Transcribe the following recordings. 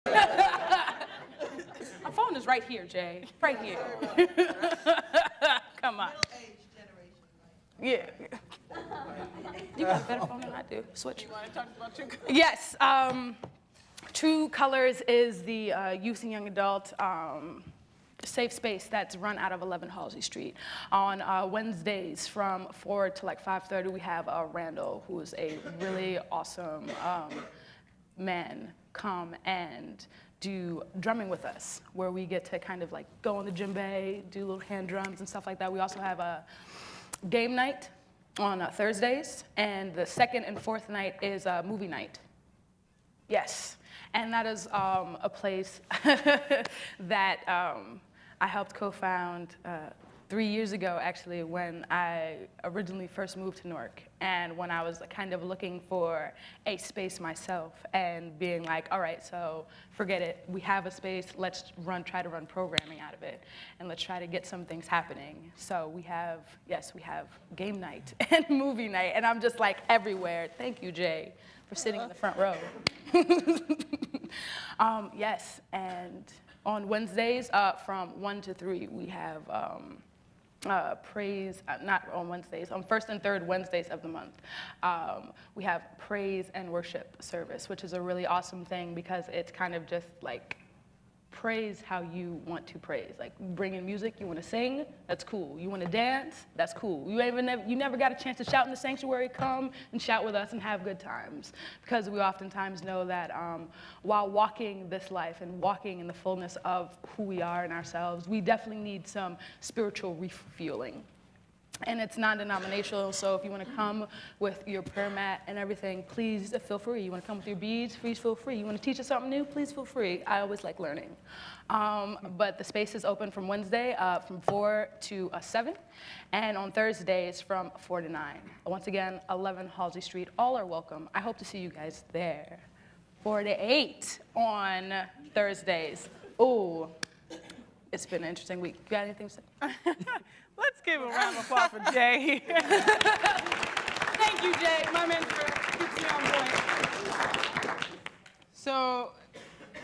My phone is right here, Jay. Right here. Come on. Yeah. You got a better phone than I do. Switch. You want to talk about your Yes. True Colors is the youth and young adult safe space that's run out of 11 Halsey Street. On Wednesdays from 4 to like 5:30, we have Randall, who is a really awesome man, come and do drumming with us, where we get to kind of like go on the djembe, do little hand drums and stuff like that. We also have a game night on Thursdays, and the second and fourth night is movie night. Yes, and that is a place that I helped co-found 3 years ago, actually, when I originally first moved to Newark, and when I was kind of looking for a space myself and being like, all right, so forget it, we have a space, let's try to run programming out of it, and let's try to get some things happening. So we have game night and movie night, and I'm just like everywhere. Thank you, Jay, for sitting in the front row. Yes, and on Wednesdays from 1 to 3, we have praise, not on Wednesdays, on first and third Wednesdays of the month. We have praise and worship service, which is a really awesome thing because it's kind of just like praise how you want to praise. Like bring in music, you want to sing, that's cool. You want to dance, that's cool. You never got a chance to shout in the sanctuary, come and shout with us and have good times. Because we oftentimes know that while walking this life and walking in the fullness of who we are in ourselves, we definitely need some spiritual refueling. And it's non-denominational, so if you want to come with your prayer mat and everything, please feel free. You want to come with your beads, please feel free. You want to teach us something new, please feel free. I always like learning. But the space is open from Wednesday from 4 to 7, and on Thursdays from 4 to 9. Once again, 11 Halsey Street. All are welcome. I hope to see you guys there. 4 to 8 on Thursdays. Ooh, it's been an interesting week. You got anything to say? Let's give a round of applause for Jay. Thank you, Jay. My mentor keeps me on point. So,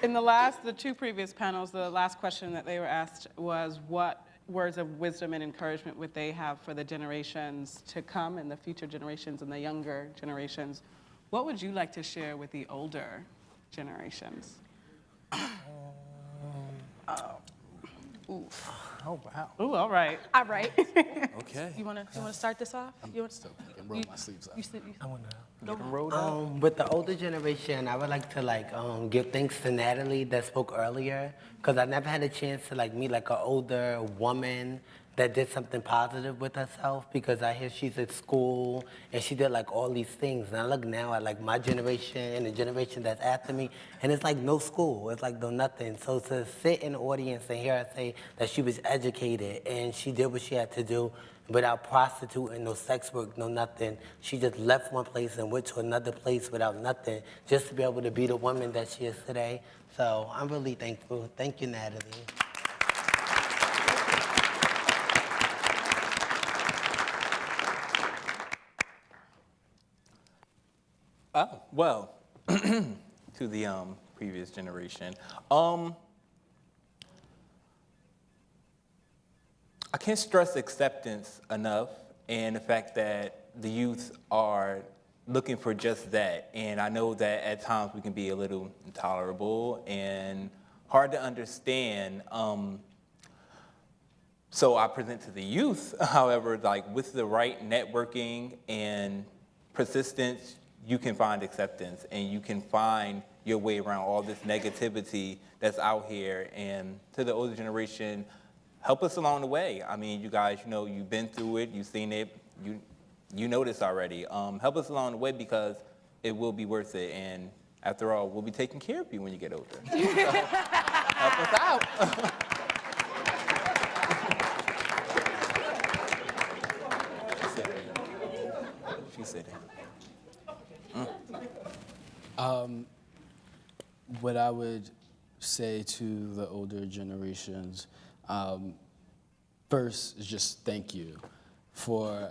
in the two previous panels, the last question that they were asked was what words of wisdom and encouragement would they have for the generations to come and the future generations and the younger generations? What would you like to share with the older generations? Oof. Oh, wow. Ooh, all right. All right. Okay. You wanna start this off? I can roll my sleeves up. I wanna. You can roll down. With the older generation, I would like to give thanks to Natalie that spoke earlier, because I never had a chance to meet an older woman that did something positive with herself, because I hear she's at school and she did all these things. And I look now at my generation and the generation that's after me, and it's no school, it's no nothing. So to sit in the audience and hear her say that she was educated and she did what she had to do without prostituting, no sex work, no nothing. She just left one place and went to another place without nothing, just to be able to be the woman that she is today. So I'm really thankful. Thank you, Natalie. Oh, well, to the previous generation. I can't stress acceptance enough, and the fact that the youth are looking for just that. And I know that at times we can be a little intolerable and hard to understand. So I present to the youth, however, with the right networking and persistence, you can find acceptance and you can find your way around all this negativity that's out here. And to the older generation, help us along the way. I mean, you guys, you've been through it, you've seen it, you know this already. Help us along the way, because it will be worth it. And after all, we'll be taking care of you when you get older. So, help us out. She's sitting. What I would say to the older generations, first is just thank you for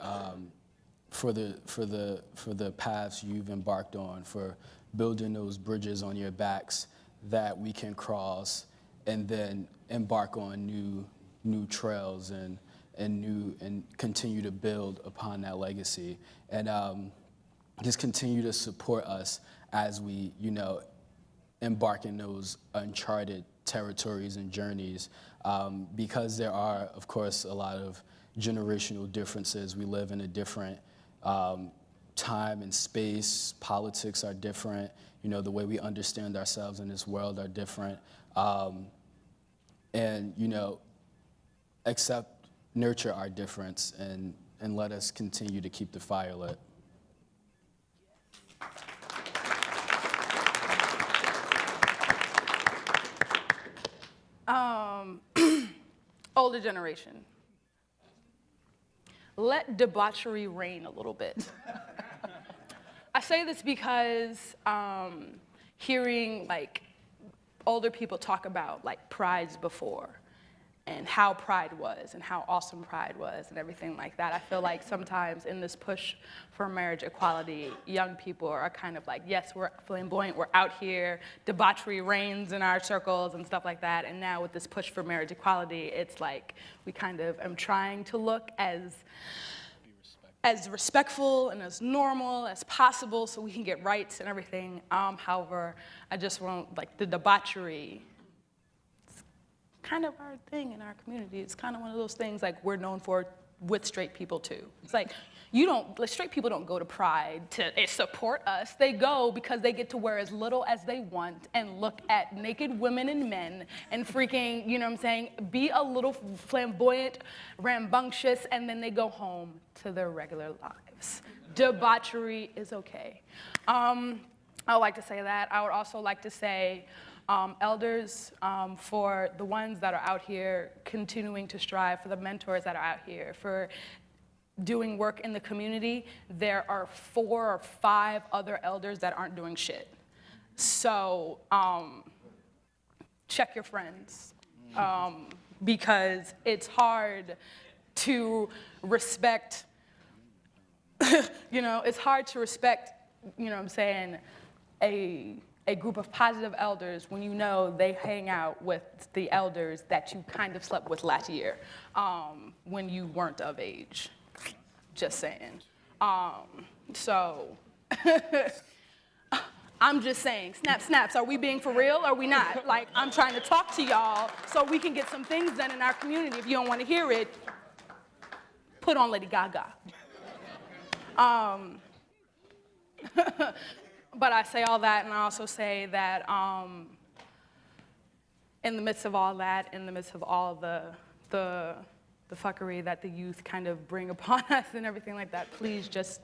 the paths you've embarked on, for building those bridges on your backs that we can cross and then embark on new trails and continue to build upon that legacy. And just continue to support us as we, embark in those uncharted territories and journeys, because there are, of course, a lot of generational differences. We live in a different time and space. Politics are different. The way we understand ourselves in this world are different. And, nurture our difference and let us continue to keep the fire lit. Older generation. Let debauchery reign a little bit. I say this because hearing older people talk about prides before and how pride was and how awesome pride was and everything like that. I feel like sometimes in this push for marriage equality, young people are kind of yes, we're flamboyant, we're out here, debauchery reigns in our circles and stuff like that. And now with this push for marriage equality, it's we kind of am trying to look as respectful and as normal as possible so we can get rights and everything. However, I just want the debauchery, kind of our thing in our community. It's kind of one of those things we're known for with straight people too. It's straight people don't go to Pride to support us. They go because they get to wear as little as they want and look at naked women and men and freaking, be a little flamboyant, rambunctious, and then they go home to their regular lives. Debauchery is okay. I would like to say that. I would also like to say elders, for the ones that are out here continuing to strive, for the mentors that are out here, for doing work in the community, there are 4 or 5 other elders that aren't doing shit. So check your friends, because it's hard to respect, it's hard to respect, a group of positive elders when they hang out with the elders that you kind of slept with last year when you weren't of age. Just saying. So I'm just saying, snaps, are we being for real or are we not? I'm trying to talk to y'all so we can get some things done in our community. If you don't want to hear it, put on Lady Gaga. But I say all that, and I also say that in the midst of all that, in the midst of all the fuckery that the youth kind of bring upon us and everything like that, please just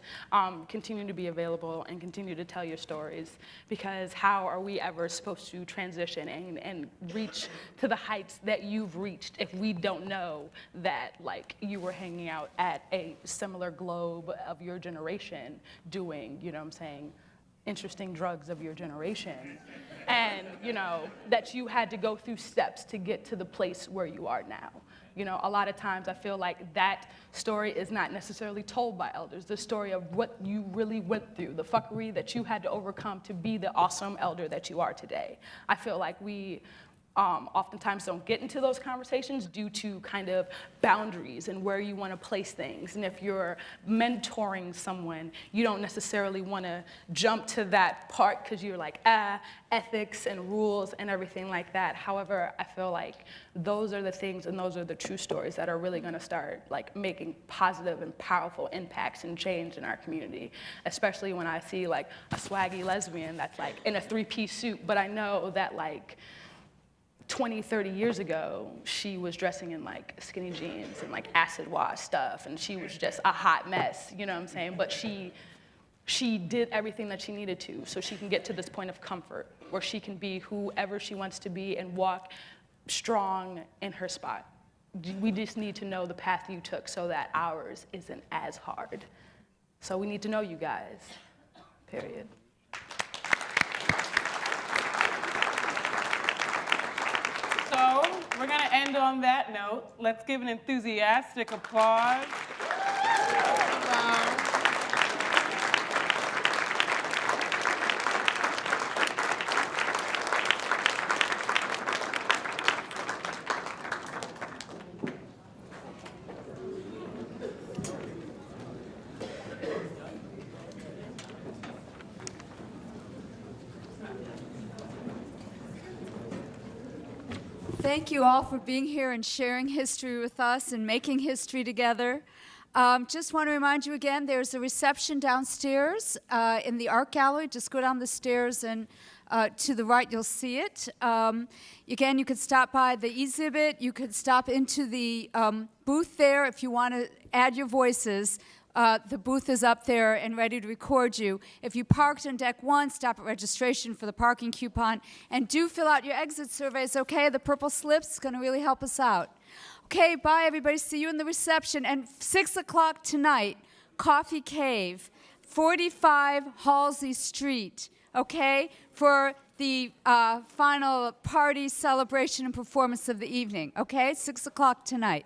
continue to be available and continue to tell your stories, because how are we ever supposed to transition and reach to the heights that you've reached if we don't know that you were hanging out at a similar globe of your generation doing, interesting drugs of your generation, and that you had to go through steps to get to the place where you are now. A lot of times I feel like that story is not necessarily told by elders, the story of what you really went through, the fuckery that you had to overcome to be the awesome elder that you are today. I feel like we oftentimes don't get into those conversations due to kind of boundaries and where you want to place things. And if you're mentoring someone, you don't necessarily want to jump to that part because you're ethics and rules and everything like that. However, I feel like those are the things and those are the true stories that are really going to start making positive and powerful impacts and change in our community, especially when I see a swaggy lesbian that's in a 3-piece suit, but I know that 20, 30 years ago, she was dressing in skinny jeans and acid wash stuff, and she was just a hot mess, you know what I'm saying? But she did everything that she needed to so she can get to this point of comfort where she can be whoever she wants to be and walk strong in her spot. We just need to know the path you took so that ours isn't as hard. So we need to know you guys, period. So we're going to end on that note. Let's give an enthusiastic applause. Thank you all for being here and sharing history with us and making history together. Just want to remind you again, there's a reception downstairs in the art gallery. Just go down the stairs and to the right, you'll see it. Again, you could stop by the exhibit. You could stop into the booth there if you want to add your voices. The booth is up there and ready to record you. If you parked on deck 1, stop at registration for the parking coupon. And do fill out your exit surveys, okay? The purple slips is going to really help us out. Okay, bye, everybody. See you in the reception. And 6 o'clock tonight, Coffee Cave, 45 Halsey Street, okay, for the final party, celebration, and performance of the evening, okay? 6 o'clock tonight.